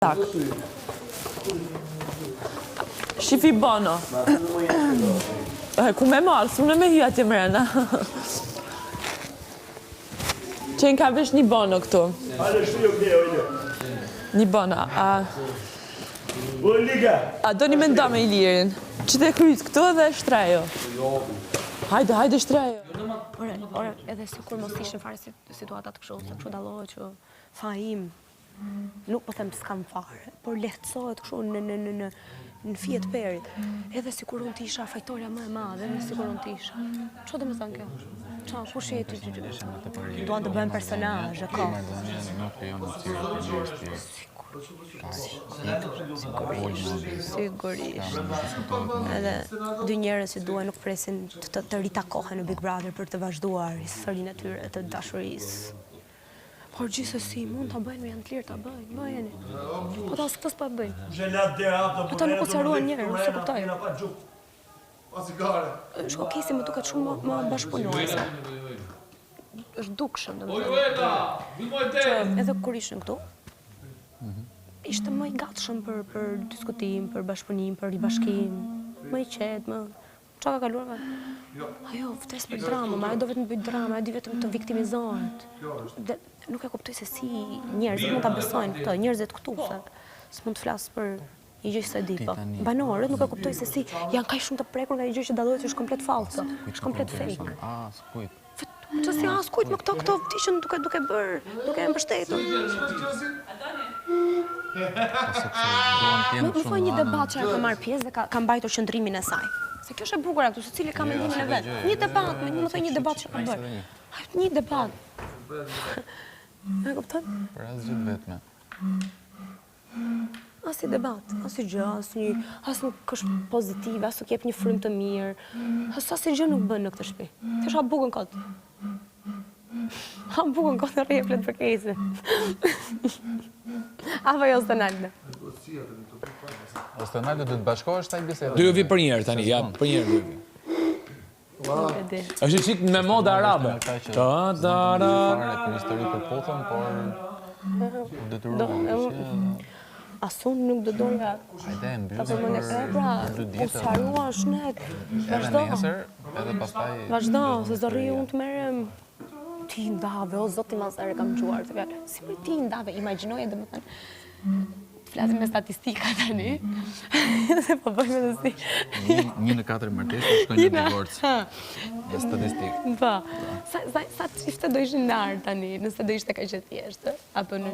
Tak. Shifi Bono. Ku me marë, s'më me hy atje mrena. Qenë ka vesh një Bono këtu. Një Bono. A do një me nda me Ilirin. Që të kryt këtu dhe shtrejo. Hajde shtrejo. Ore, edhe si kur mos ishin fare situatat kështu, se kështu dallohet që fajim. Nuk po them s'kam fare, por lehtësohet kështu në fije të perit. Edhe si kur unë t'isha fajtorja më e madhe, edhe si kur unë t'isha. Ço do me thënë kjo? Qa, kush je ty? Duan të bëjmë personazhe, ka. Sigurisht. Edhe dy njerëz që duan nuk presin të ritakohen në Big Brother për të vazhduar historinë e tyre të dashurisë. Por gjithsesi, mund të bëjnë, janë të lirë të bëjnë, bëjeni. Po ta s'këtës pa bëjnë. Po ta nuk u caruan njerë, nuk se kuptoj. Shko kesi më duket shumë më bashkëpunuese. Është dukshëm, do më thënë. Edhe kur ishën këtu, ishte më i gatshëm për diskutim, për bashkëpunim, për ribashkim, më i qetë, më... Qa ka kaluar? Ajo, vtes për drama, ajo do vetëm bëjt drama, ajo di vetëm të viktimizohet. Nuk e kuptoj se si njerëzit mund të besojnë këto, njerëzit këtu, se s'mund të flasë për një gjë që se di, po. Banorët nuk e kuptoj se si janë kaj shumë të prekur nga një gjë që dallohet që është komplet falso, është komplet fake. Që si s'kujt më këto vdishën duke bërë, duke e mbështetur. Më thuaj një debat që ka marrë pjesë dhe ka mbajtur qëndrimin e saj. Se kjo është e bukur këtu, se cili ka mendimin e vet. Një debat, më thuaj një debat që ka bërë. Një debat. E kupton? Për asgjë vetme. As i debat, as i gjë, as nuk është pozitive, as nuk jep një frymë të mirë. As i gjë nuk bën në këtë shtëpi. Ti ha bukën kot. Ha bukën kot në rrje flet për kesin. Apo jo Stenaldo? Stenaldo do të bashkohesh taj bisedë? Do ju vi për njerë tani, ja, për njerë do ju vi. Është qik me moda arabe. Fare për histori për potën, por detyruan. Asun nuk do doja. Hajde, mbyllim për 2 ditë. Po sharua shnet. Edhe nesër, edhe pastaj... Vazhdo, se zdo rri unë të merem ti ndave, o zoti masare kam gjuar të fjallë. Si për ti ndave, imagjinoje dhe më thënë, flasim me statistika tani, se po bëjme dhe si. 1 në 4 martesë shkojnë në divorcë. Në statistikë. Po, sa çifte do ishin ndarë tani, nëse do ishte kaq e thjeshtë, apo në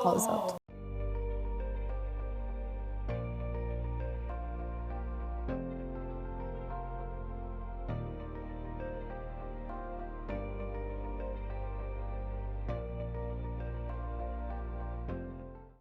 o zot.